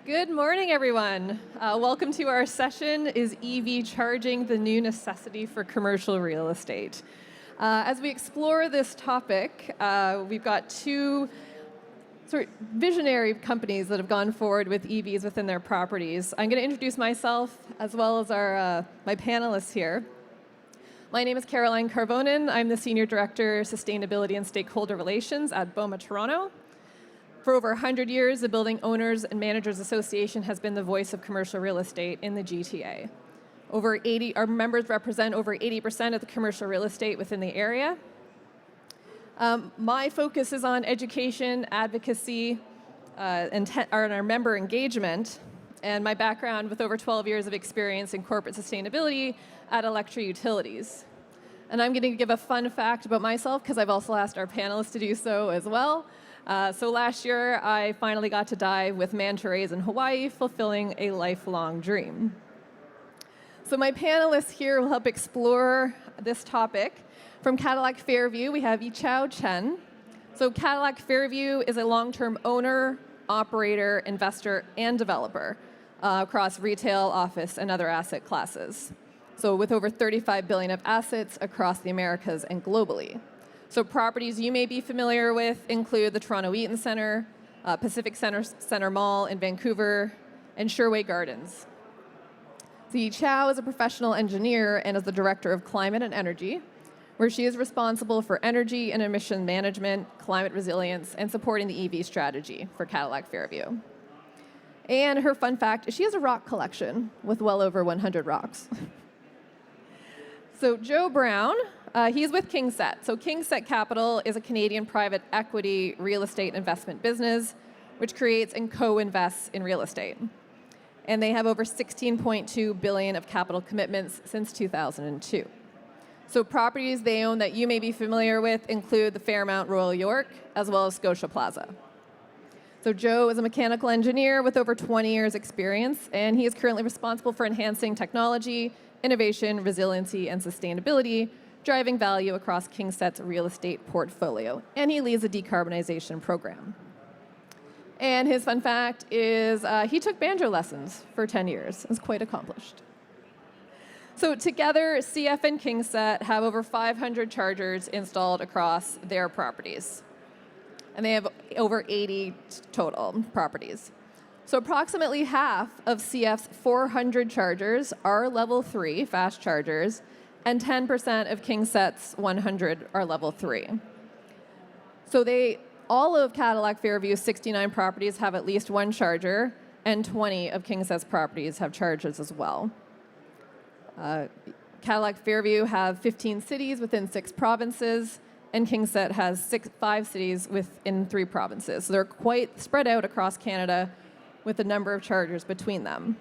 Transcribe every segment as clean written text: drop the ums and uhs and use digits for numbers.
Good morning, everyone. Welcome to our session, Is EV Charging the New Necessity for Commercial Real Estate? As we explore this topic, we've got two sort of visionary companies that have gone forward with EVs within their properties. I'm going to introduce myself as well as my panelists here. My name is Karvonen. I'm the Senior Director, Sustainability and Stakeholder Relations at BOMA Toronto. For over 100 years, the Building Owners and Managers Association has been the voice of commercial real estate in the GTA. Our members represent over 80% of the commercial real estate within the area. My focus is on education, advocacy, and our member engagement, and my background with over 12 years of experience in corporate sustainability at electric utilities. And I'm going to give a fun fact about myself because I've also asked our panelists to do so as well. So last year, I finally got to dive with manta rays in Hawaii, fulfilling a lifelong dream. So my panelists here will help explore this topic. From Cadillac Fairview, we have Yichao Chen. So Cadillac Fairview is a long-term owner, operator, investor, and developer across retail, office, and other asset classes. So with over $35 billion of assets across the Americas and globally. So properties you may be familiar with include the Toronto Eaton Centre, Pacific Centre Mall in Vancouver, and Sherway Gardens. So Yichao is a professional engineer and is the Director of Climate and Energy, where she is responsible for energy and emission management, climate resilience, and supporting the EV strategy for Cadillac Fairview. And her fun fact is she has a rock collection with well over 100 rocks. So Joe Brown, he's with KingSett. So KingSett Capital is a Canadian private equity real estate investment business which creates and co-invests in real estate. And they have over $16.2 billion of capital commitments since 2002. So properties they own that you may be familiar with include the Fairmount Royal York, as well as Scotia Plaza. So Joe is a mechanical engineer with over 20 years experience, and he is currently responsible for enhancing technology, innovation, resiliency, and sustainability, driving value across KingSett's real estate portfolio. And he leads a decarbonization program. And his fun fact is he took banjo lessons for 10 years. It's quite accomplished. So together, CF and KingSett have over 500 chargers installed across their properties. And they have over 80 total properties. So approximately half of CF's 400 chargers are level 3 fast chargers, and 10% of KingSett's 100 are level 3. So all of Cadillac Fairview's 69 properties have at least one charger, and 20 of KingSett's properties have chargers as well. Cadillac Fairview have 15 cities within 6 provinces, and KingSett has 5 cities within 3 provinces. So they're quite spread out across Canada with a number of chargers between them.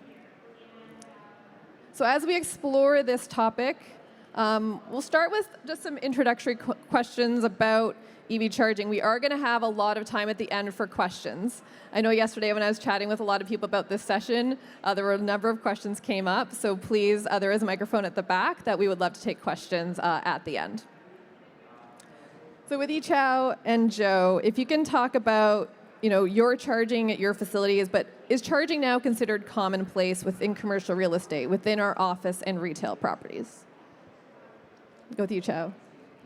So as we explore this topic, we'll start with just some introductory questions about EV charging. We are going to have a lot of time at the end for questions. I know yesterday when I was chatting with a lot of people about this session, there were a number of questions came up. So please, there is a microphone at the back that we would love to take questions at the end. So with Yichao and Joe, if you can talk about your charging at your facilities, but is charging now considered commonplace within commercial real estate, within our office and retail properties? Go with Yichao.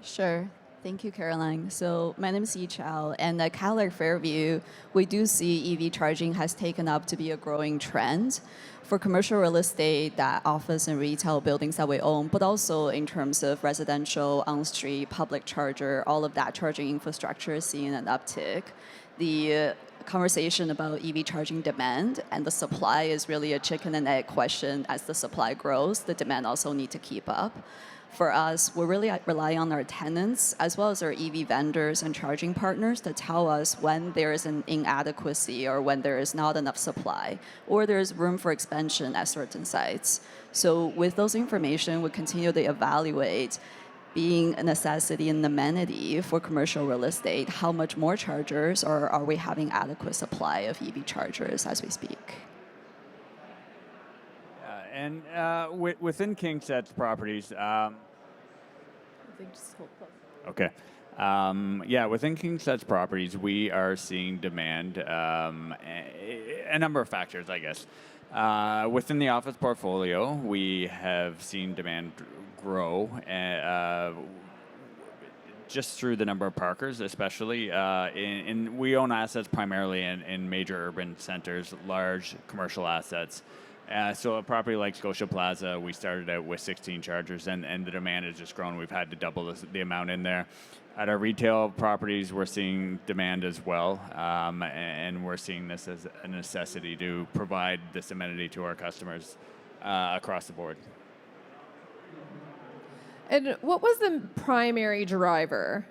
Sure. Thank you, Caroline. So my name is Yichao, and at Cadillac Fairview, we do see EV charging has taken up to be a growing trend for commercial real estate, that office and retail buildings that we own, but also in terms of residential, on-street, public charger, all of that charging infrastructure is seeing an uptick. The conversation about EV charging demand and the supply is really a chicken and egg question. As the supply grows, the demand also need to keep up. For us, we really rely on our tenants as well as our EV vendors and charging partners to tell us when there is an inadequacy or when there is not enough supply or there is room for expansion at certain sites. So with those information, we continue to evaluate, being a necessity and amenity for commercial real estate, how much more chargers, or are we having adequate supply of EV chargers as we speak? And within KingSett's properties, okay. Within KingSett's properties, we are seeing demand, and a number of factors, I guess. Within the office portfolio, we have seen demand grow just through the number of parkers, especially. We own assets primarily in major urban centers, large commercial assets. So a property like Scotia Plaza, we started out with 16 chargers, and the demand has just grown. We've had to double the amount in there. At our retail properties, we're seeing demand as well, and we're seeing this as a necessity to provide this amenity to our customers across the board. And what was the primary driver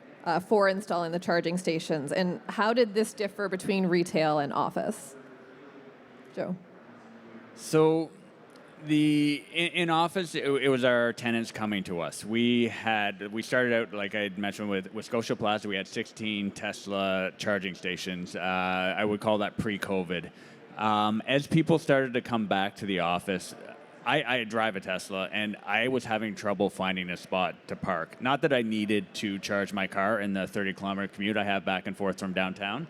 for installing the charging stations, and how did this differ between retail and office? Joe? So, in office, it was our tenants coming to us. We started out, like I had mentioned, with Scotia Plaza. We had 16 Tesla charging stations. I would call that pre-COVID. As people started to come back to the office, I drive a Tesla, and I was having trouble finding a spot to park. Not that I needed to charge my car in the 30-kilometer commute I have back and forth from downtown,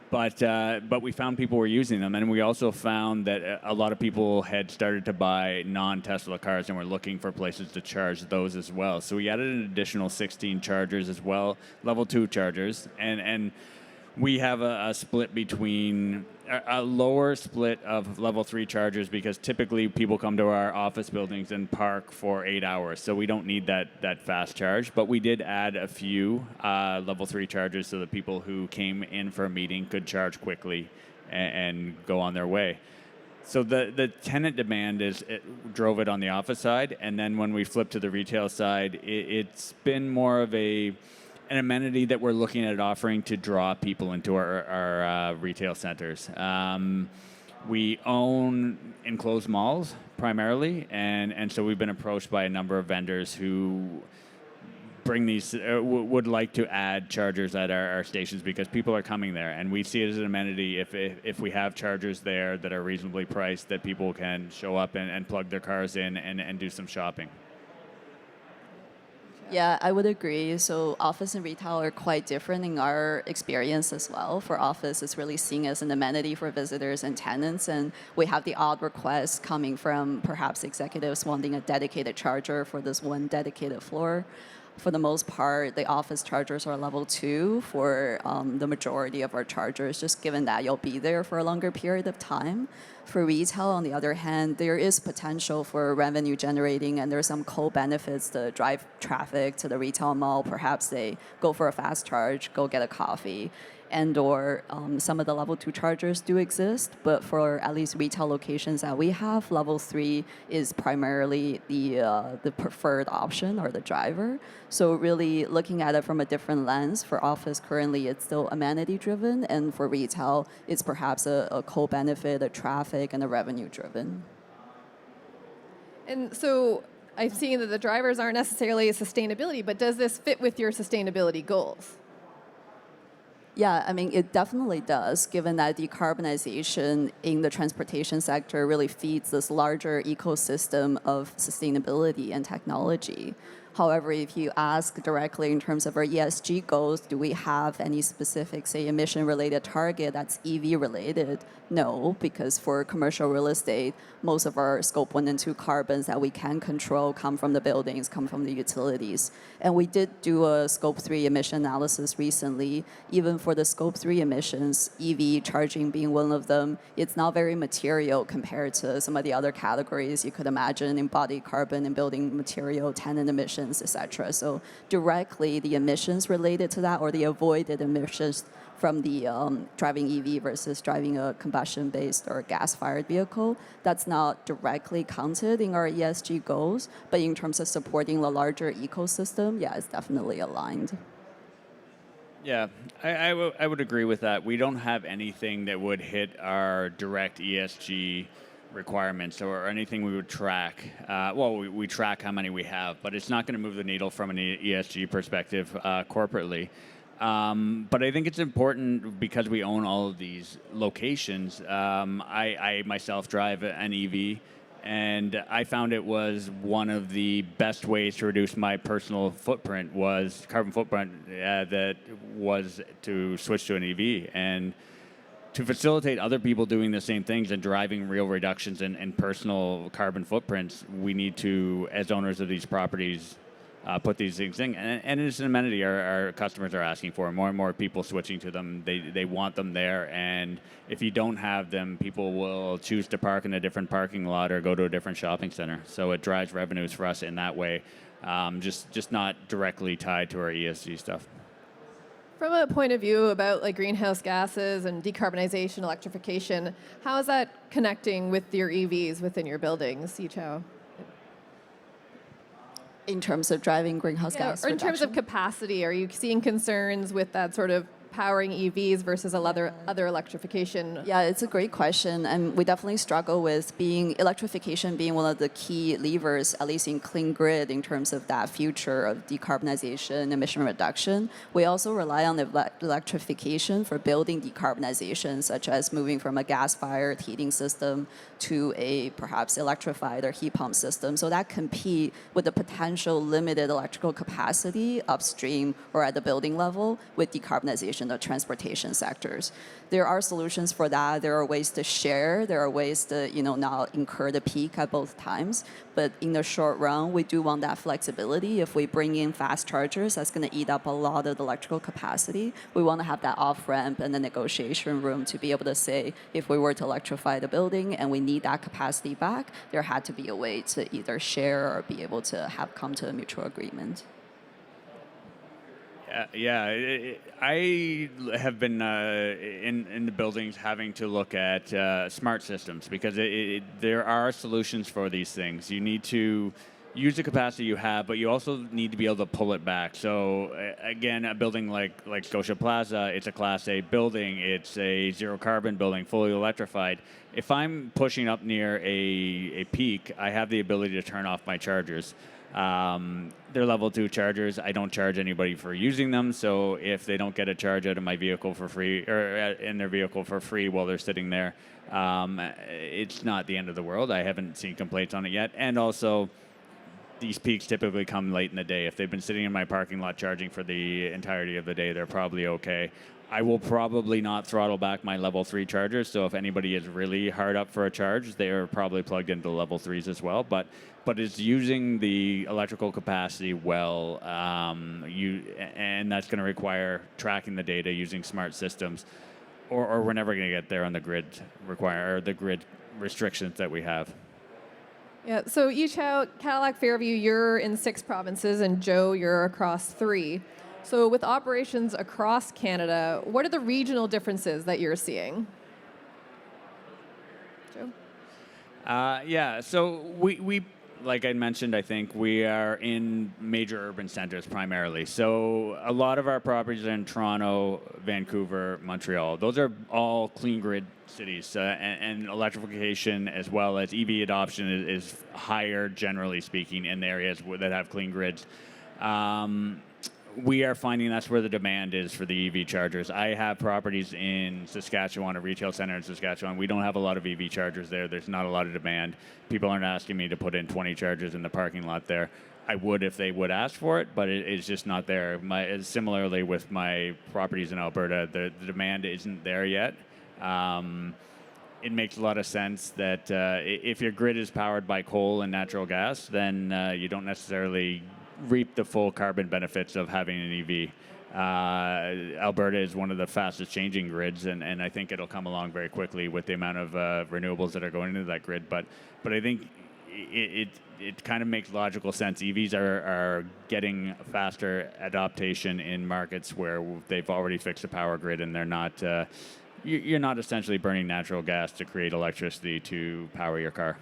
but we found people were using them, and we also found that a lot of people had started to buy non-Tesla cars and were looking for places to charge those as well. So we added an additional 16 chargers as well, level 2 chargers, and we have a split between a lower split of level 3 chargers, because typically people come to our office buildings and park for 8 hours, so we don't need that fast charge. But we did add a few level 3 chargers so that people who came in for a meeting could charge quickly and go on their way. So the tenant demand drove it on the office side, and then when we flipped to the retail side, it's been more of an amenity that we're looking at offering to draw people into our retail centers. We own enclosed malls primarily, and so we've been approached by a number of vendors who bring these, would like to add chargers at our stations, because people are coming there, and we see it as an amenity. If we have chargers there that are reasonably priced, that people can show up and plug their cars in and do some shopping. Yeah, I would agree. So office and retail are quite different in our experience as well. For office, it's really seen as an amenity for visitors and tenants, and we have the odd requests coming from perhaps executives wanting a dedicated charger for this one dedicated floor. For the most part, the office chargers are level 2 for the majority of our chargers, just given that you'll be there for a longer period of time. For retail, on the other hand, there is potential for revenue generating, and there's some co-benefits to drive traffic to the retail mall. Perhaps they go for a fast charge, go get a coffee, and/or some of the level 2 chargers do exist, but for at least retail locations that we have, level 3 is primarily the preferred option, or the driver. So really looking at it from a different lens, for office currently it's still amenity driven, and for retail it's perhaps a co-benefit, a traffic, and a revenue driven. And so I've seen that the drivers aren't necessarily sustainability, but does this fit with your sustainability goals? Yeah, I mean, it definitely does, given that decarbonization in the transportation sector really feeds this larger ecosystem of sustainability and technology. However, if you ask directly in terms of our ESG goals, do we have any specific, say, emission-related target that's EV-related? No, because for commercial real estate, most of our Scope 1 and 2 carbons that we can control come from the buildings, come from the utilities. And we did do a Scope 3 emission analysis recently. Even for the Scope 3 emissions, EV charging being one of them, it's not very material compared to some of the other categories you could imagine: embodied carbon and building material, tenant emissions, etc. So directly, the emissions related to that, or the avoided emissions from the driving EV versus driving a combustion-based or gas-fired vehicle, that's not directly counted in our ESG goals, but in terms of supporting the larger ecosystem, yeah, it's definitely aligned. Yeah, I would agree with that. We don't have anything that would hit our direct ESG requirements or anything we would track. We track how many we have, but it's not going to move the needle from an ESG perspective corporately. But I think it's important because we own all of these locations. I myself drive an EV, and I found it was one of the best ways to reduce my personal footprint, carbon footprint, that was to switch to an EV. And to facilitate other people doing the same things and driving real reductions in personal carbon footprints, we need to, as owners of these properties, put these things in. And it's an amenity our customers are asking for. More and more people switching to them. They want them there. And if you don't have them, people will choose to park in a different parking lot or go to a different shopping center. So it drives revenues for us in that way, just not directly tied to our ESG stuff. From a point of view about like greenhouse gases and decarbonization, electrification, how is that connecting with your EVs within your buildings, Yichao? In terms of driving greenhouse gas Or in terms of reduction? capacity, are you seeing concerns with that sort of powering EVs versus other electrification? Yeah, it's a great question, and we definitely struggle with electrification being one of the key levers, at least in clean grid, in terms of that future of decarbonization, emission reduction. We also rely on electrification for building decarbonization, such as moving from a gas-fired heating system to a perhaps electrified or heat pump system. So that compete with the potential limited electrical capacity upstream or at the building level with decarbonization of transportation sectors. There are solutions for that. There are ways to share. There are ways to not incur the peak at both times. But in the short run, we do want that flexibility. If we bring in fast chargers, that's going to eat up a lot of the electrical capacity. We want to have that off-ramp and the negotiation room to be able to say, if we were to electrify the building and we need that capacity back, there had to be a way to either share or be able to come to a mutual agreement. I have been in the buildings having to look at smart systems because there are solutions for these things. You need to use the capacity you have, but you also need to be able to pull it back. So again, a building like Scotia Plaza, it's a Class A building. It's a zero carbon building, fully electrified. If I'm pushing up near a peak, I have the ability to turn off my chargers. They're level 2 chargers. I don't charge anybody for using them. So if they don't get a charge out of my vehicle for free or in their vehicle for free while they're sitting there, it's not the end of the world. I haven't seen complaints on it yet. And also, these peaks typically come late in the day. If they've been sitting in my parking lot charging for the entirety of the day, they're probably okay. I will probably not throttle back my level 3 chargers. So if anybody is really hard up for a charge, they are probably plugged into level 3s as well. But it's using the electrical capacity well, and that's going to require tracking the data using smart systems, or we're never going to get there on the grid the grid restrictions that we have. Yeah, so Yichao, Cadillac, Fairview, you're in 6 provinces, and Joe, you're across 3. So with operations across Canada, what are the regional differences that you're seeing? Joe? So we like I mentioned, I think we are in major urban centers primarily. So a lot of our properties are in Toronto, Vancouver, Montreal. Those are all clean grid cities, and electrification as well as EV adoption is higher, generally speaking, in areas that have clean grids. We are finding that's where the demand is for the EV chargers. I have properties in Saskatchewan, a retail center in Saskatchewan. We don't have a lot of EV chargers there. There's not a lot of demand. People aren't asking me to put in 20 chargers in the parking lot there. I would if they would ask for it, but it's just not there. Similarly with my properties in Alberta, the demand isn't there yet. It makes a lot of sense that if your grid is powered by coal and natural gas, then you don't necessarily reap the full carbon benefits of having an EV. Alberta is one of the fastest changing grids, and I think it'll come along very quickly with the amount of renewables that are going into that grid. But I think it kind of makes logical sense. EVs are getting faster adaptation in markets where they've already fixed the power grid, and they're not. You're not essentially burning natural gas to create electricity to power your car.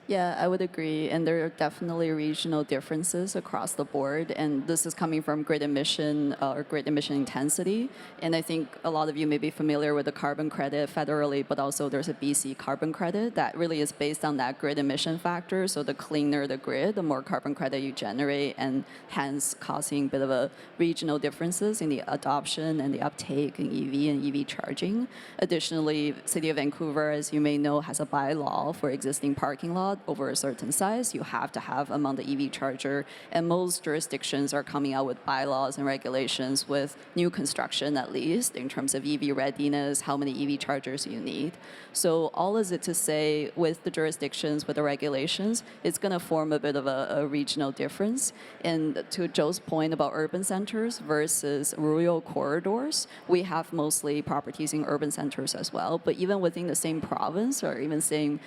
Yeah, I would agree. And there are definitely regional differences across the board. And this is coming from grid emission or grid emission intensity. And I think a lot of you may be familiar with the carbon credit federally, but also there's a BC carbon credit that really is based on that grid emission factor. So the cleaner the grid, the more carbon credit you generate, and hence causing a bit of a regional differences in the adoption and the uptake in EV and EV charging. Additionally, City of Vancouver, as you may know, has a bylaw for existing parking lots lot over a certain size, you have to have a mounted EV charger. And most jurisdictions are coming out with bylaws and regulations with new construction, at least, in terms of EV readiness, how many EV chargers you need. So all is it to say, with the jurisdictions, with the regulations, it's going to form a bit of a regional difference. And to Joe's point about urban centers versus rural corridors, we have mostly properties in urban centers as well. But even within the same province or even same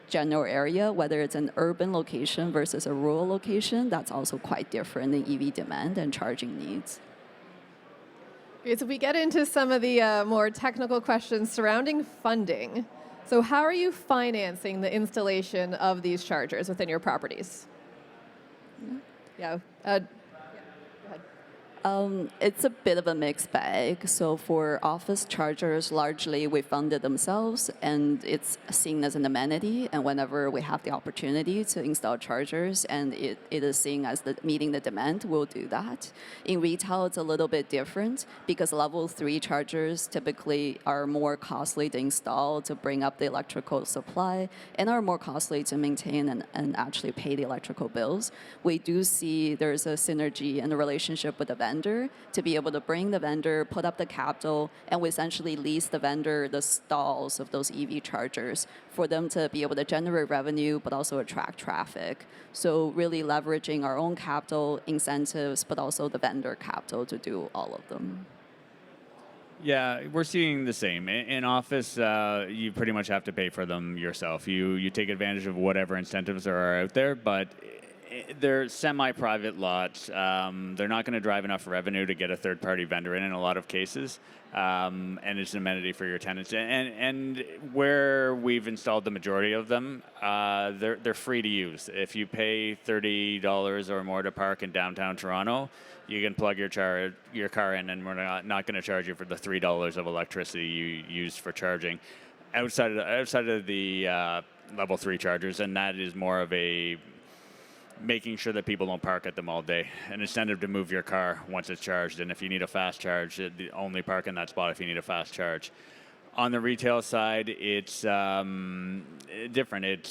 general area, whether it's an urban location versus a rural location, that's also quite different in EV demand and charging needs. Okay, so we get into some of the more technical questions surrounding funding. So how are you financing the installation of these chargers within your properties? Yeah. It's a bit of a mixed bag. So for office chargers, largely we fund it themselves, and it's seen as an amenity. And whenever we have the opportunity to install chargers, and it is seen as meeting the demand, we'll do that. In retail, it's a little bit different because level 3 chargers typically are more costly to install, to bring up the electrical supply, and are more costly to maintain and actually pay the electrical bills. We do see there's a synergy and a relationship with the vendor to be able to bring the vendor, put up the capital, and we essentially lease the vendor the stalls of those EV chargers for them to be able to generate revenue, but also attract traffic. So really leveraging our own capital incentives, but also the vendor capital to do all of them. Yeah, we're seeing the same. In office, you pretty much have to pay for them yourself. You take advantage of whatever incentives there are out there, but they're semi-private lots. They're not going to drive enough revenue to get a third-party vendor in a lot of cases, and it's an amenity for your tenants. And where we've installed the majority of them, they're free to use. If you pay $30 or more to park in downtown Toronto, you can plug your car in, and we're not going to charge you for the $3 of electricity you used for charging. Outside of the level 3 chargers, and that is more of a making sure that people don't park at them all day. An incentive to move your car once it's charged, and if you need a fast charge, only park in that spot if you need a fast charge. On the retail side, it's different.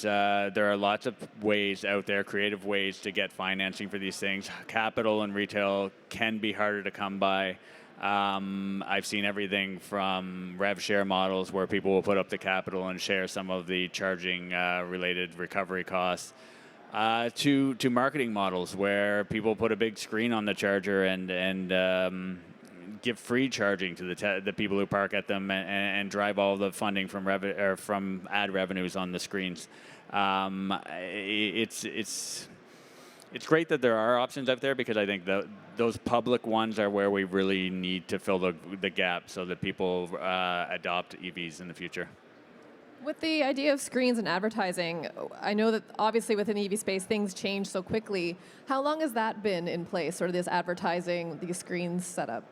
There are lots of ways out there, creative ways to get financing for these things. Capital in retail can be harder to come by. I've seen everything from rev share models where people will put up the capital and share some of the charging related recovery costs. To marketing models where people put a big screen on the charger and give free charging to the people who park at them and drive all the funding from ad revenues on the screens. It's great that there are options out there because I think those public ones are where we really need to fill the gap so that people adopt EVs in the future. With the idea of screens and advertising, I know that obviously within the EV space, things change so quickly. How long has that been in place, sort of this advertising, these screens set up?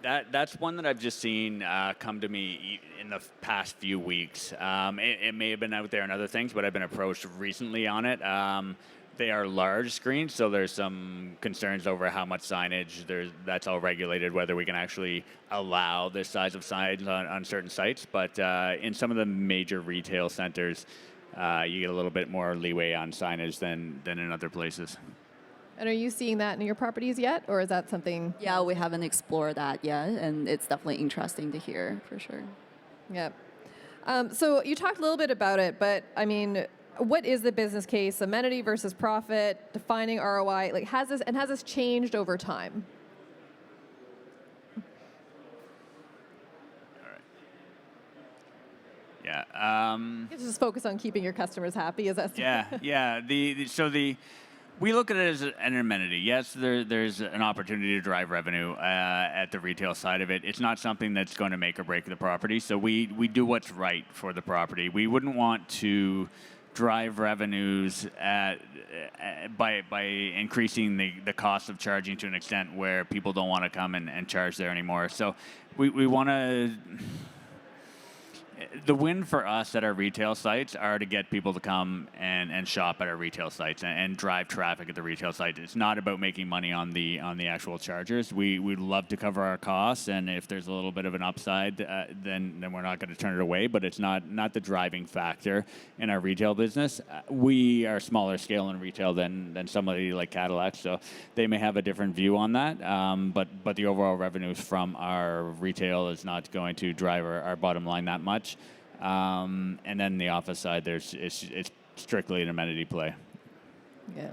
That's one that I've just seen come to me in the past few weeks. It may have been out there in other things, but I've been approached recently on it. They are large screens, so there's some concerns over how much signage. That's all regulated, whether we can actually allow this size of signs on certain sites. But in some of the major retail centers, you get a little bit more leeway on signage than in other places. And are you seeing that in your properties yet, or is that something? Yeah, we haven't explored that yet, and it's definitely interesting to hear, for sure. Yeah. So you talked a little bit about it, but I mean, what is the business case, amenity versus profit, defining ROI? Like, has this changed over time? All right. Yeah. You just focus on keeping your customers happy. Is that? Yeah. We look at it as an amenity. Yes, there's an opportunity to drive revenue at the retail side of it. It's not something that's going to make or break the property. So we do what's right for the property. We wouldn't want to drive revenues by increasing the cost of charging to an extent where people don't want to come and charge there anymore. So we want to. The win for us at our retail sites are to get people to come and shop at our retail sites and drive traffic at the retail site. It's not about making money on the actual chargers. We'd love to cover our costs, and if there's a little bit of an upside, then we're not going to turn it away. But it's not the driving factor in our retail business. We are smaller scale in retail than somebody like Cadillac, so they may have a different view on that. But the overall revenues from our retail is not going to drive our bottom line that much. And then the office side, it's strictly an amenity play. Yeah.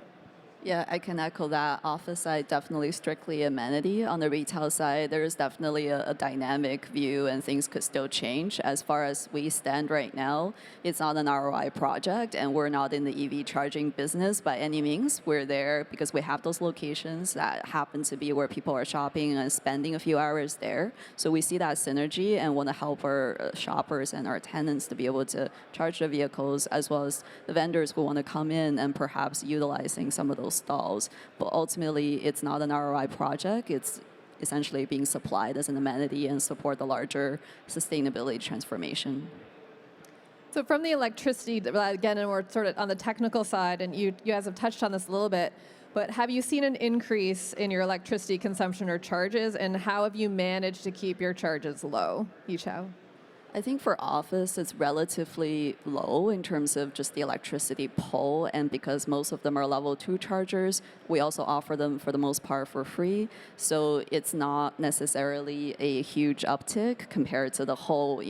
Yeah, I can echo that. Office side, definitely strictly amenity. On the retail side, there is definitely a dynamic view and things could still change. As far as we stand right now, it's not an ROI project and we're not in the EV charging business by any means. We're there because we have those locations that happen to be where people are shopping and spending a few hours there. So we see that synergy and want to help our shoppers and our tenants to be able to charge their vehicles, as well as the vendors who want to come in and perhaps utilizing some of those stalls. But ultimately, it's not an ROI project. It's essentially being supplied as an amenity and support the larger sustainability transformation. So from the electricity, again, and we're sort of on the technical side, and you guys have touched on this a little bit, but have you seen an increase in your electricity consumption or charges, and how have you managed to keep your charges low, Yichao? I think for office, it's relatively low in terms of just the electricity pull, and because most of them are level 2 chargers, we also offer them for the most part for free. So it's not necessarily a huge uptick compared to the whole,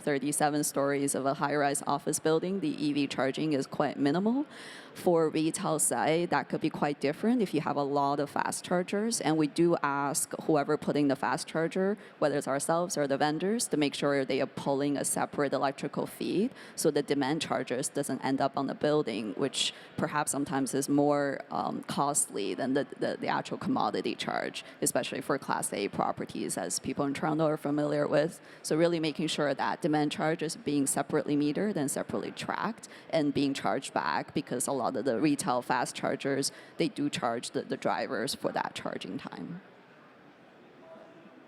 37 stories of a high-rise office building. The EV charging is quite minimal. For retail side, that could be quite different if you have a lot of fast chargers. And we do ask whoever putting the fast charger, whether it's ourselves or the vendors, to make sure they are pulling a separate electrical feed so the demand chargers doesn't end up on the building, which perhaps sometimes is more costly than the actual commodity charge, especially for Class A properties, as people in Toronto are familiar with. So really making sure that demand charge is being separately metered and separately tracked and being charged back, because a lot of the retail fast chargers, they do charge the drivers for that charging time.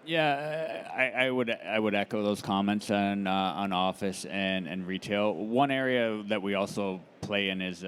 Yeah, I would echo those comments on office and retail. One area that we also play in is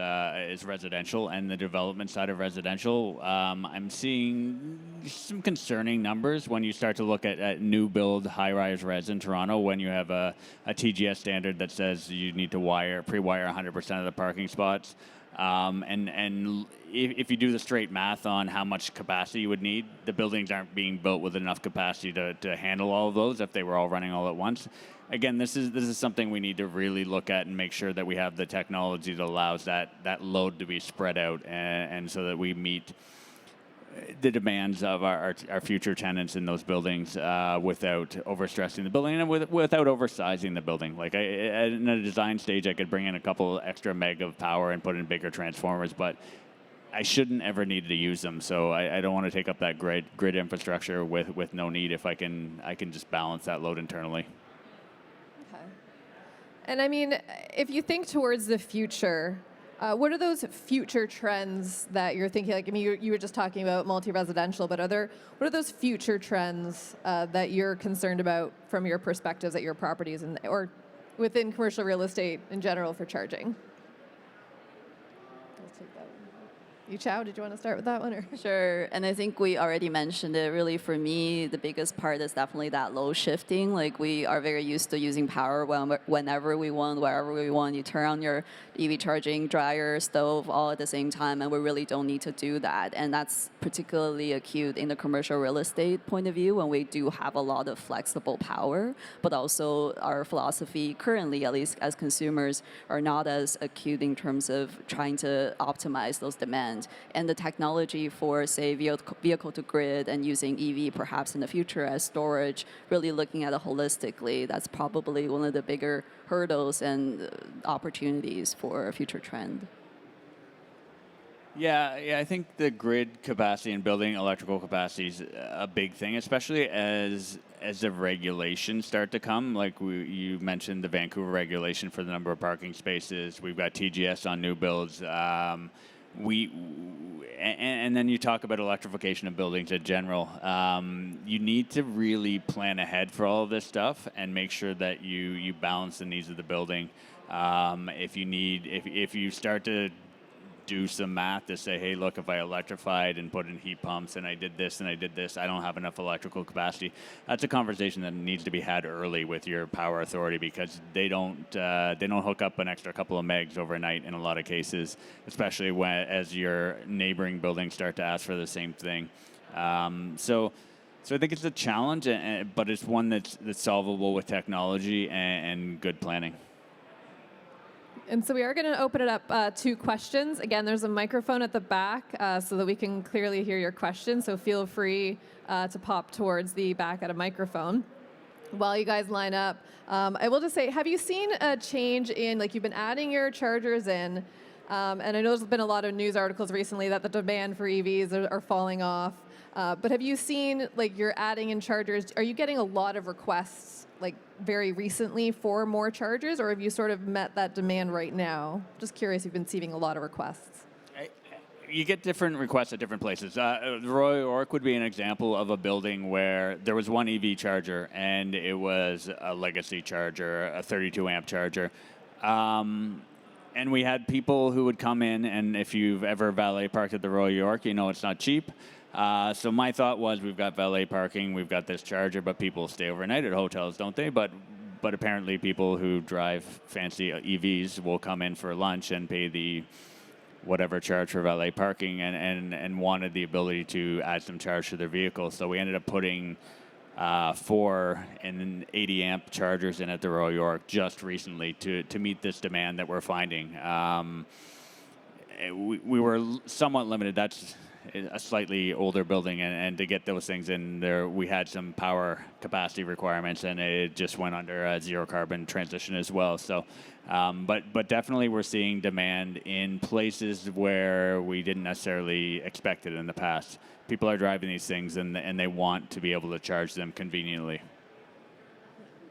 residential and the development side of residential. I'm seeing some concerning numbers when you start to look at new build high-rise res in Toronto, when you have a TGS standard that says you need to pre-wire 100% of the parking spots. And if you do the straight math on how much capacity you would need, the buildings aren't being built with enough capacity to handle all of those if they were all running all at once. Again, this is something we need to really look at and make sure that we have the technology that allows that load to be spread out, and so that we meet the demands of our future tenants in those buildings without overstressing the building and without oversizing the building. Like in a design stage, I could bring in a couple extra meg of power and put in bigger transformers, but I shouldn't ever need to use them. So I don't want to take up that grid infrastructure with no need if I can just balance that load internally. Okay. And I mean, if you think towards the future, what are those future trends that you're thinking? Like, I mean, you were just talking about multi-residential, but what are those future trends that you're concerned about from your perspectives at your properties or within commercial real estate in general for charging? I'll take that one. Yichao, did you want to start with that one? Or? Sure, and I think we already mentioned it. Really, for me, the biggest part is definitely that load shifting. Like, we are very used to using power whenever we want, wherever we want. You turn on your EV charging dryer, stove, all at the same time, and we really don't need to do that. And that's particularly acute in the commercial real estate point of view, when we do have a lot of flexible power, but also our philosophy currently, at least as consumers, are not as acute in terms of trying to optimize those demands. And the technology for, say, vehicle to grid and using EV perhaps in the future as storage, really looking at it holistically, that's probably one of the bigger hurdles and opportunities for a future trend. Yeah, I think the grid capacity and building electrical capacity is a big thing, especially as the regulations start to come. Like you mentioned, the Vancouver regulation for the number of parking spaces. We've got TGS on new builds. and then you talk about electrification of buildings in general. You need to really plan ahead for all of this stuff and make sure that you balance the needs of the building. If you start to do some math to say, hey, look, if I electrified and put in heat pumps and I did this and I did this, I don't have enough electrical capacity. That's a conversation that needs to be had early with your power authority, because they don't hook up an extra couple of megs overnight in a lot of cases, especially as your neighboring buildings start to ask for the same thing. So I think it's a challenge, but it's one that's solvable with technology and good planning. And so we are going to open it up to questions. Again, there's a microphone at the back so that we can clearly hear your question. So feel free to pop towards the back at a microphone. While you guys line up, I will just say, have you seen a change in, like, you've been adding your chargers in, and I know there's been a lot of news articles recently that the demand for EVs are falling off. But have you seen, like, you're adding in chargers, are you getting a lot of requests, like, very recently for more chargers, or have you sort of met that demand right now? Just curious, you've been receiving a lot of requests. You get different requests at different places. Royal York would be an example of a building where there was one EV charger, and it was a legacy charger, a 32 amp charger. And we had people who would come in, and if you've ever valet parked at the Royal York, you know it's not cheap. So my thought was, we've got valet parking, we've got this charger, but people stay overnight at hotels, don't they? But apparently people who drive fancy EVs will come in for lunch and pay the whatever charge for valet parking, and wanted the ability to add some charge to their vehicle. So we ended up putting 4 and 80 amp chargers in at the Royal York just recently to meet this demand that we're finding. We were somewhat limited. That's a slightly older building, and to get those things in there, we had some power capacity requirements, and it just went under a zero carbon transition as well. So, but definitely we're seeing demand in places where we didn't necessarily expect it in the past. People are driving these things, and they want to be able to charge them conveniently.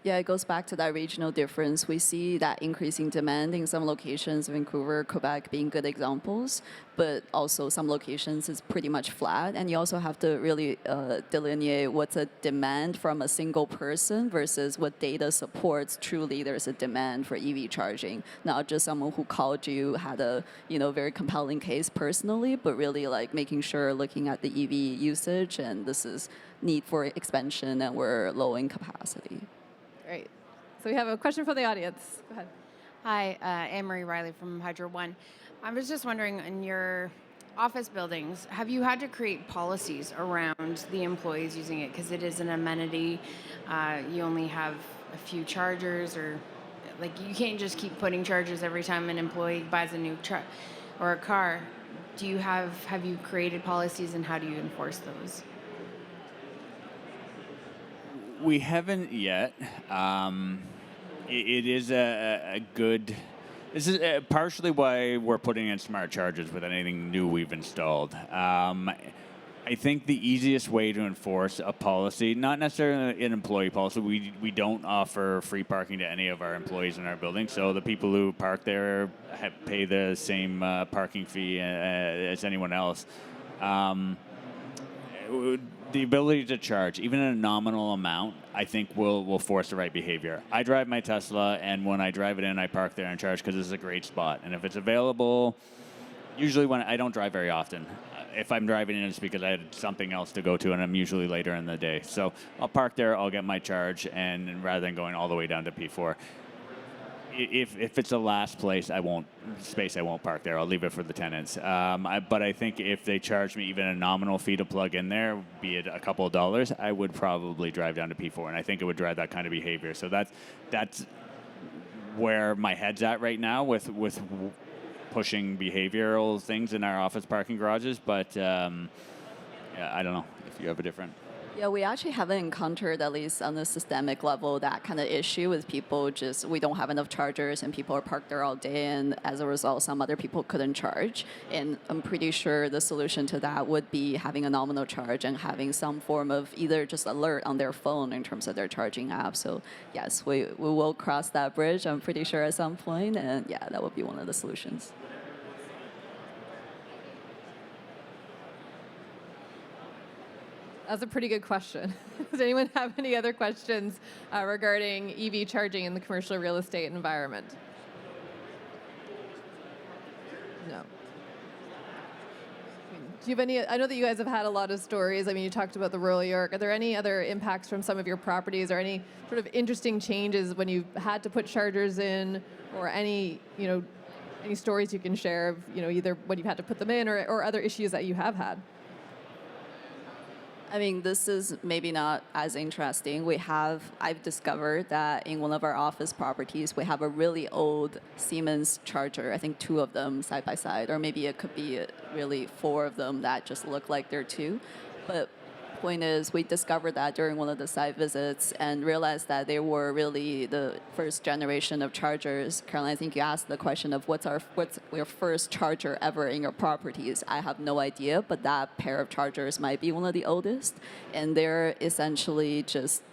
Yeah, it goes back to that regional difference. We see that increasing demand in some locations, Vancouver, Quebec being good examples, but also some locations is pretty much flat. And you also have to really delineate what's a demand from a single person versus what data supports truly there's a demand for EV charging. Not just someone who called you, had a very compelling case personally, but really like making sure, looking at the EV usage, and this is need for expansion and we're low in capacity. Great. So we have a question from the audience. Go ahead. Hi, Anne-Marie Riley from Hydro One. I was just wondering, in your office buildings, have you had to create policies around the employees using it? Because it is an amenity. You only have a few chargers, or like you can't just keep putting chargers every time an employee buys a new truck or a car. Have you created policies, and how do you enforce those? We haven't yet. It is a good. This is partially why we're putting in smart chargers with anything new we've installed. I think the easiest way to enforce a policy, not necessarily an employee policy, we don't offer free parking to any of our employees in our building. So the people who park there pay the same parking fee as anyone else. The ability to charge, even a nominal amount, I think will force the right behavior. I drive my Tesla, and when I drive it in, I park there and charge because this is a great spot. And if it's available, usually when I don't drive very often. If I'm driving in, it's because I had something else to go to, and I'm usually later in the day. So I'll park there, I'll get my charge, and rather than going all the way down to P4. If it's the last place, I won't park there. I'll leave it for the tenants. But I think if they charge me even a nominal fee to plug in there, be it a couple of dollars, I would probably drive down to P4, and I think it would drive that kind of behavior. So that's where my head's at right now with pushing behavioral things in our office parking garages. But yeah, I don't know if you have a different. Yeah, we actually haven't encountered, at least on the systemic level, that kind of issue with people we don't have enough chargers and people are parked there all day, and as a result, some other people couldn't charge. And I'm pretty sure the solution to that would be having a nominal charge and having some form of either just alert on their phone in terms of their charging app. So yes, we will cross that bridge, I'm pretty sure, at some point, and yeah, that would be one of the solutions. That's a pretty good question. Does anyone have any other questions regarding EV charging in the commercial real estate environment? No. Do you have any? I know that you guys have had a lot of stories. I mean, you talked about the Royal York. Are there any other impacts from some of your properties, or any sort of interesting changes when you've had to put chargers in, or any stories you can share of either when you've had to put them in, or other issues that you have had? I mean, this is maybe not as interesting. I've discovered that in one of our office properties, we have a really old Siemens charger, I think 2 of them side by side, or maybe it could be really 4 of them that just look like they're 2. But point is, we discovered that during one of the site visits and realized that they were really the first generation of chargers. Caroline, I think you asked the question of what's your first charger ever in your properties. I have no idea, but that pair of chargers might be one of the oldest. And they're essentially just,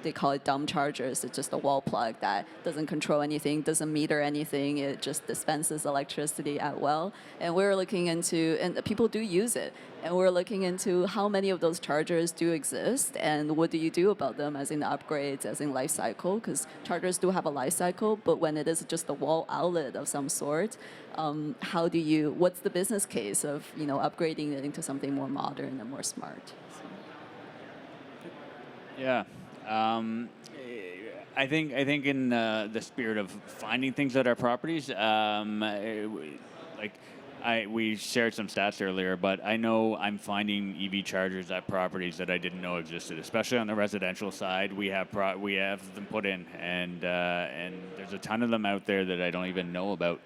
they call it dumb chargers. It's just a wall plug that doesn't control anything, doesn't meter anything. It just dispenses electricity at will. And we're looking into, and people do use it, and we're looking into how many of those chargers do exist and what do you do about them, as in upgrades, as in life cycle, because chargers do have a life cycle, but when it is just a wall outlet of some sort, what's the business case of upgrading it into something more modern and more smart? So. Yeah. I think in the spirit of finding things at our properties, we shared some stats earlier, but I know I'm finding EV chargers at properties that I didn't know existed, especially on the residential side. We have them put in, and there's a ton of them out there that I don't even know about.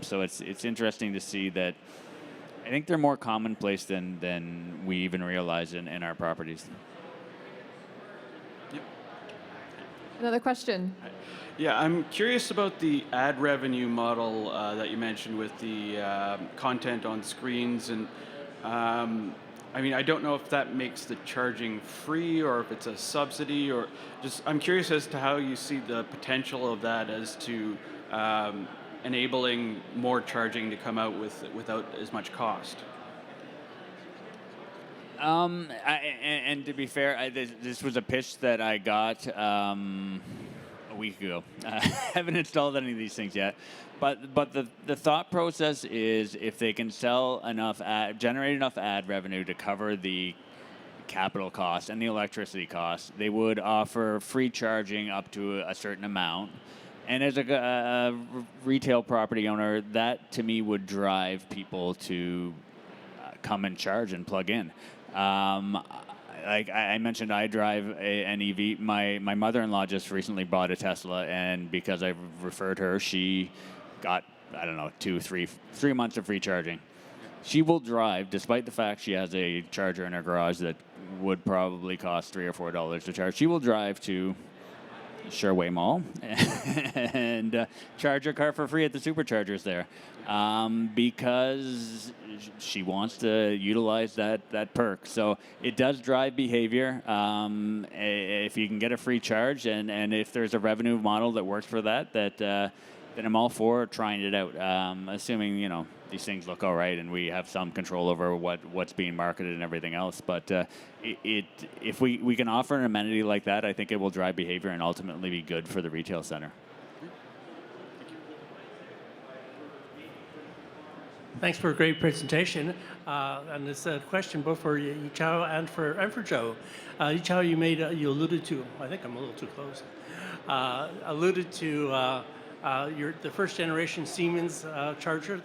So it's interesting to see that. I think they're more commonplace than we even realize in our properties. Another question. Yeah, I'm curious about the ad revenue model that you mentioned with the content on screens, and I mean, I don't know if that makes the charging free or if it's a subsidy, or just I'm curious as to how you see the potential of that as to enabling more charging to come out without as much cost. And to be fair, this was a pitch that I got a week ago. I haven't installed any of these things yet, but the thought process is if they can generate enough ad revenue to cover the capital costs and the electricity costs, they would offer free charging up to a certain amount. And as a retail property owner, that to me would drive people to come and charge and plug in. Like I mentioned, I drive an EV. My mother-in-law just recently bought a Tesla, and because I referred her, she got, 3 months of free charging. She will drive, despite the fact she has a charger in her garage that would probably cost $3 or $4 to charge. She will drive to Sherway Mall and charge her car for free at the superchargers there, because she wants to utilize that perk. So it does drive behavior. If you can get a free charge, and if there's a revenue model that works for that, then I'm all for trying it out. Assuming these things look all right and we have some control over what's being marketed and everything else. But if we can offer an amenity like that, I think it will drive behavior and ultimately be good for the retail center. Thanks for a great presentation. And it's a question both for Yichao and for Joe. Yichao, you alluded to, I think I'm a little too close, alluded to the first generation Siemens charger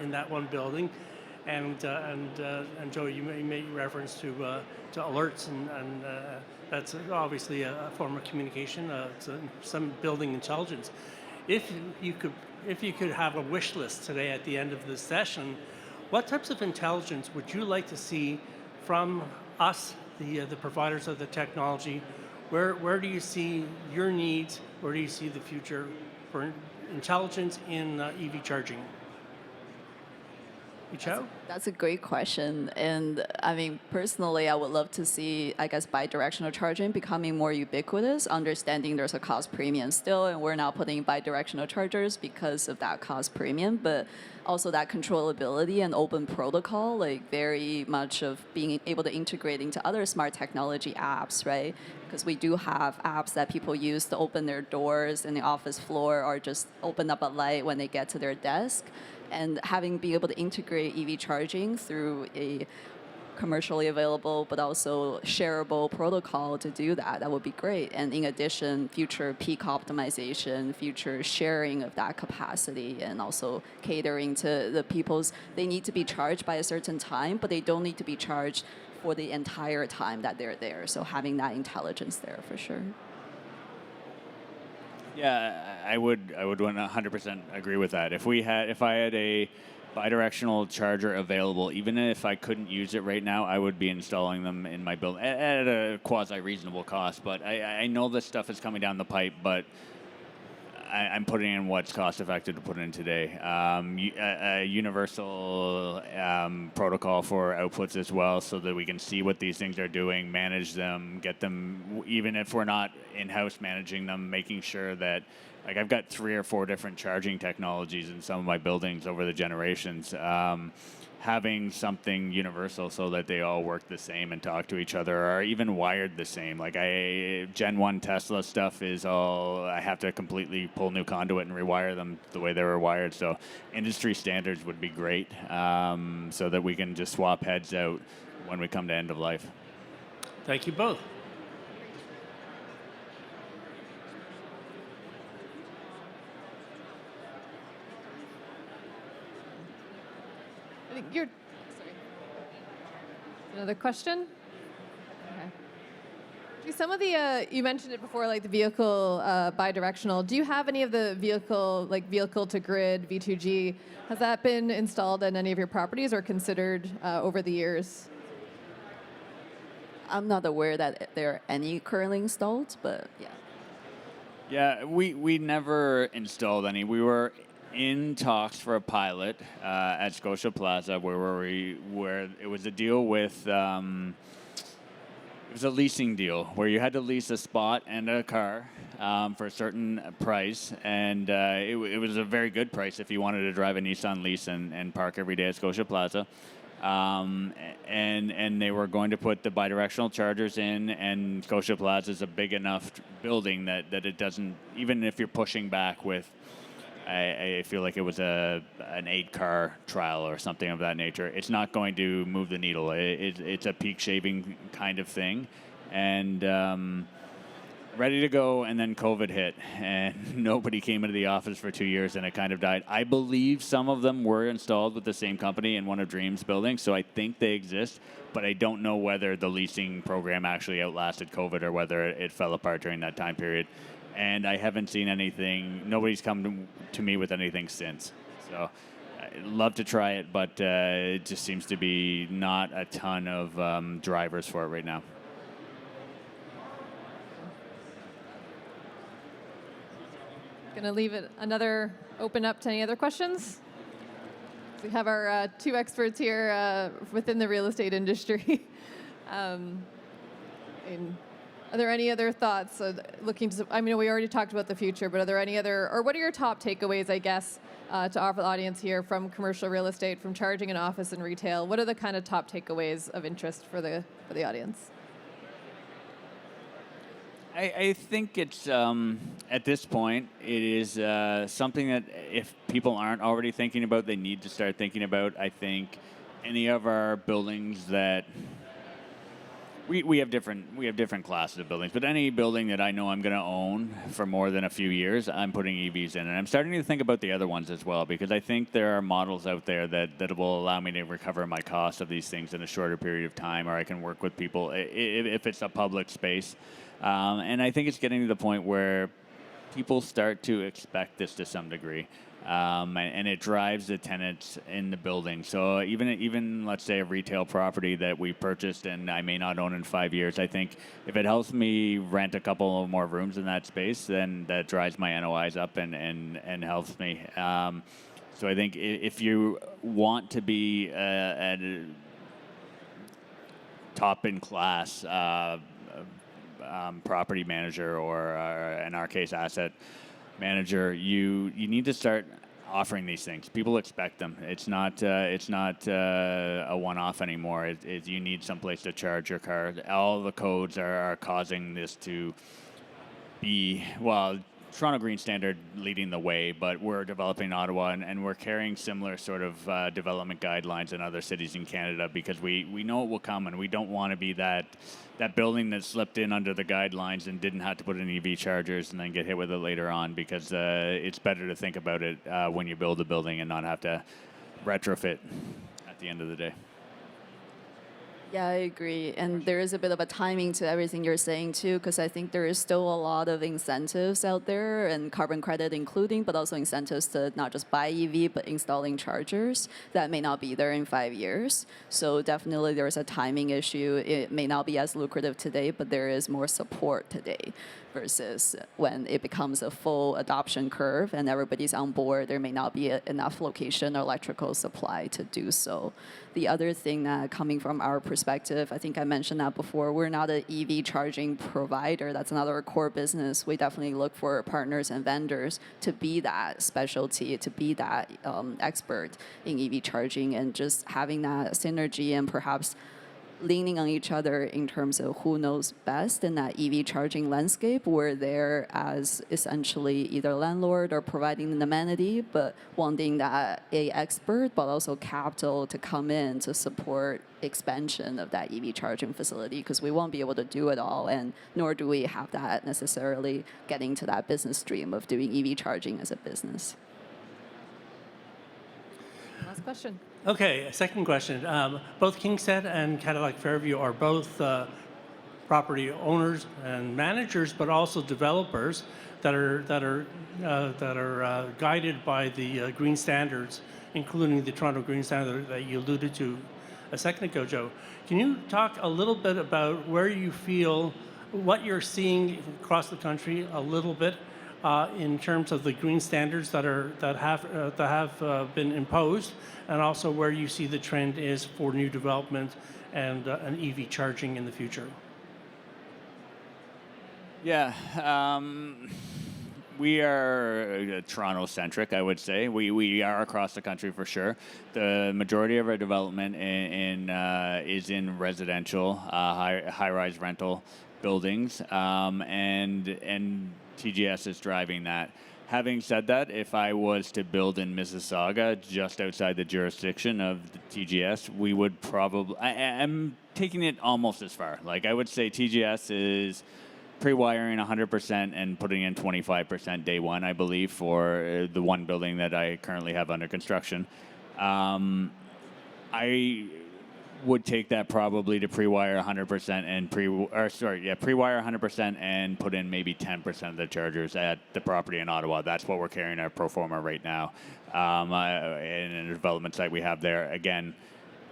in that one building. And Joe, you made reference to alerts, and that's obviously a form of communication, some building intelligence. If you could have a wish list today at the end of this session, what types of intelligence would you like to see from us, the providers of the technology? Where do you see your needs? Where do you see the future for intelligence in EV charging? Yichao? That's a great question. And I mean, personally, I would love to see, I guess, bidirectional charging becoming more ubiquitous, understanding there's a cost premium still, and we're now putting bidirectional chargers because of that cost premium, but also that controllability and open protocol, like very much of being able to integrate into other smart technology apps, right? Because we do have apps that people use to open their doors in the office floor or just open up a light when they get to their desk. And having be able to integrate EV charging through a commercially available but also shareable protocol to do that, that would be great. And in addition, future peak optimization, future sharing of that capacity, and also catering to the people's, they need to be charged by a certain time, but they don't need to be charged for the entire time that they're there. So having that intelligence there for sure. Yeah, I would 100% agree with that. If I had a bidirectional charger available, even if I couldn't use it right now, I would be installing them in my building at a quasi reasonable cost. But I know this stuff is coming down the pipe, but I'm putting in what's cost effective to put in today. A universal protocol for outputs as well, so that we can see what these things are doing, manage them, get them, even if we're not in-house managing them, making sure that, like, I've got 3 or 4 different charging technologies in some of my buildings over the generations. Having something universal so that they all work the same and talk to each other, or even wired the same. Like Gen 1 Tesla stuff is all, I have to completely pull new conduit and rewire them the way they were wired. So industry standards would be great, so that we can just swap heads out when we come to end of life. Thank you both. I think you're. Sorry. Another question? Okay. Do some of the, you mentioned it before, like the vehicle bidirectional. Do you have any of the vehicle to grid, V2G? Has that been installed in any of your properties or considered over the years? I'm not aware that there are any currently installed, but yeah. Yeah, we never installed any. We were in talks for a pilot at Scotia Plaza where it was a deal with it was a leasing deal where you had to lease a spot and a car for a certain price, and it was a very good price if you wanted to drive a Nissan lease and park every day at Scotia Plaza. And they were going to put the bidirectional chargers in, and Scotia Plaza is a big enough building that it doesn't, even if you're pushing back with, I feel like it was an 8-car trial or something of that nature. It's not going to move the needle. It's a peak shaving kind of thing, and ready to go. And then COVID hit, and nobody came into the office for 2 years, and it kind of died. I believe some of them were installed with the same company in one of Dream's buildings, so I think they exist. But I don't know whether the leasing program actually outlasted COVID or whether it fell apart during that time period. And I haven't seen anything. Nobody's come to me with anything since. So I'd love to try it, but it just seems to be not a ton of drivers for it right now. Gonna leave it open up to any other questions. We have our 2 experts here within the real estate industry. Are there any other thoughts I mean, we already talked about the future, but are there any other, or what are your top takeaways, I guess, to offer the audience here from commercial real estate, from charging in office and retail? What are the kind of top takeaways of interest for the audience? I think it's, at this point, it is something that if people aren't already thinking about, they need to start thinking about. I think any of our buildings that we have different classes of buildings, but any building that I know I'm going to own for more than a few years, I'm putting EVs in, and I'm starting to think about the other ones as well, because I think there are models out there that will allow me to recover my cost of these things in a shorter period of time, or I can work with people if it's a public space, and I think it's getting to the point where people start to expect this to some degree. And it drives the tenants in the building. So even let's say a retail property that we purchased and I may not own in 5 years, I think if it helps me rent a couple more rooms in that space, then that drives my NOIs up and helps me. So I think if you want to be at a top in class property manager or in our case asset manager, you need to start offering these things. People expect them. It's not a one-off anymore. You need someplace to charge your car. All the codes are causing this to be, well, Toronto Green Standard leading the way, but we're developing Ottawa and we're carrying similar sort of development guidelines in other cities in Canada because we know it will come and we don't want to be that building that slipped in under the guidelines and didn't have to put in EV chargers and then get hit with it later on because it's better to think about it when you build a building and not have to retrofit at the end of the day. Yeah, I agree. And there is a bit of a timing to everything you're saying too, because I think there is still a lot of incentives out there and carbon credit including, but also incentives to not just buy EV, but installing chargers that may not be there in 5 years. So definitely there's a timing issue. It may not be as lucrative today, but there is more support today versus when it becomes a full adoption curve and everybody's on board, there may not be enough location or electrical supply to do so. The other thing that coming from our perspective, I think I mentioned that before, we're not an EV charging provider. That's another core business. We definitely look for partners and vendors to be that specialty, to be that expert in EV charging and just having that synergy and perhaps leaning on each other in terms of who knows best in that EV charging landscape. We're there as essentially either landlord or providing an amenity, but wanting that expert, but also capital to come in to support expansion of that EV charging facility because we won't be able to do it all, and nor do we have that necessarily getting to that business stream of doing EV charging as a business. Last question. Okay, second question. Both KingSett and Cadillac Fairview are both property owners and managers, but also developers that are guided by the green standards, including the Toronto Green Standard that you alluded to a second ago, Joe. Can you talk a little bit about where you feel, what you're seeing across the country a little bit in terms of the green standards that have been imposed, and also where you see the trend is for new development and an EV charging in the future? Yeah, we are Toronto-centric, I would say. We are across the country for sure. The majority of our development is in residential, high-rise rental buildings, and TGS is driving that. Having said that, if I was to build in Mississauga, just outside the jurisdiction of the TGS, we would probably... I'm taking it almost as far. Like, I would say TGS is pre-wiring 100% and putting in 25% day one, I believe, for the one building that I currently have under construction. I would take that probably to pre-wire 100% and pre-wire 100% and put in maybe 10% of the chargers at the property in Ottawa. That's what we're carrying our pro forma right now. In a development site we have there, again,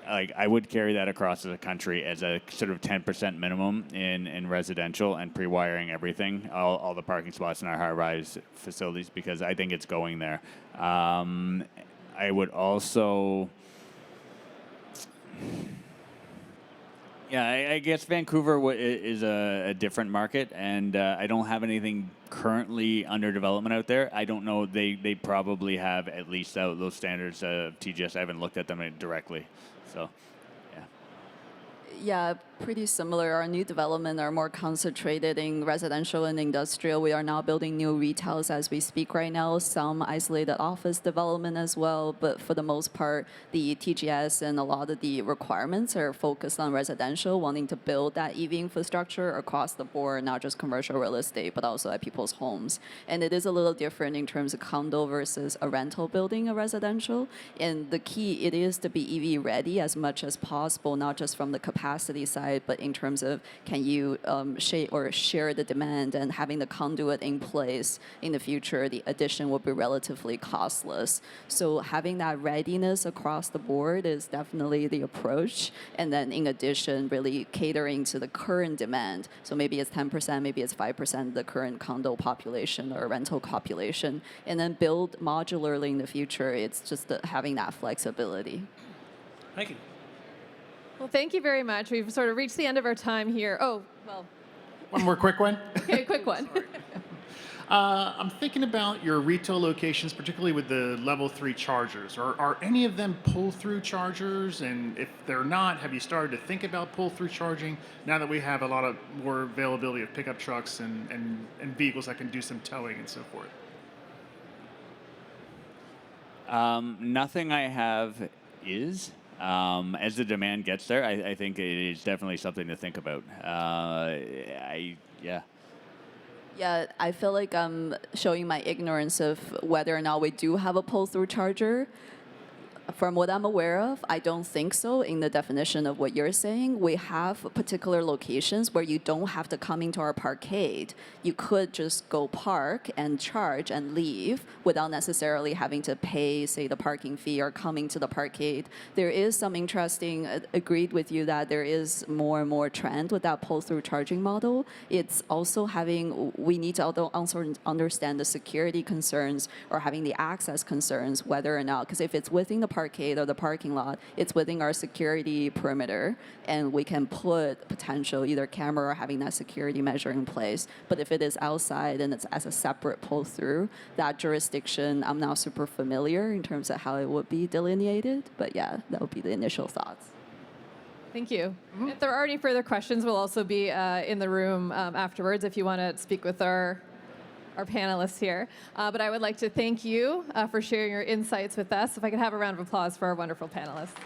like I would carry that across the country as a sort of 10% minimum in residential and pre-wiring everything, all the parking spots in our high-rise facilities, because I think it's going there. I would also... Yeah, I guess Vancouver is a different market, and I don't have anything currently under development out there. I don't know. They probably have at least those standards of TGS. I haven't looked at them directly, so yeah. Yeah, pretty similar. Our new development are more concentrated in residential and industrial. We are now building new retails as we speak right now, some isolated office development as well, but for the most part, the TGS and a lot of the requirements are focused on residential, wanting to build that EV infrastructure across the board, not just commercial real estate, but also at people's homes. And it is a little different in terms of condo versus a rental building, a residential. And the key, it is to be EV ready as much as possible, not just from the capacity capacity side, but in terms of can you share the demand and having the conduit in place in the future, the addition will be relatively costless. So having that readiness across the board is definitely the approach. And then in addition, really catering to the current demand. So maybe it's 10%, maybe it's 5% of the current condo population or rental population, and then build modularly in the future. It's just having that flexibility. Thank you. Well, thank you very much. We've sort of reached the end of our time here. Oh, well, One more quick one. okay, quick one. I'm thinking about your retail locations, particularly with the level 3 chargers. Are any of them pull-through chargers? And if they're not, have you started to think about pull-through charging now that we have a lot of more availability of pickup trucks and vehicles that can do some towing and so forth? Nothing I have is. As the demand gets there, I think it is definitely something to think about. Yeah. Yeah, I feel like I'm showing my ignorance of whether or not we do have a pull-through charger. From what I'm aware of, I don't think so in the definition of what you're saying. We have particular locations where you don't have to come into our parkade. You could just go park and charge and leave without necessarily having to pay, say, the parking fee or coming to the parkade. There is some interesting, agreed with you that there is more and more trend with that pull-through charging model. It's also we need to also understand the security concerns or having the access concerns, whether or not, because if it's within the parkade or the parking lot, it's within our security perimeter, and we can put potential either camera or having that security measure in place. But if it is outside and it's as a separate pull-through, that jurisdiction, I'm not super familiar in terms of how it would be delineated. But yeah, that would be the initial thoughts. Thank you. If there are any further questions, we'll also be in the room afterwards if you want to speak with our panelists here. But I would like to thank you for sharing your insights with us. If I could have a round of applause for our wonderful panelists.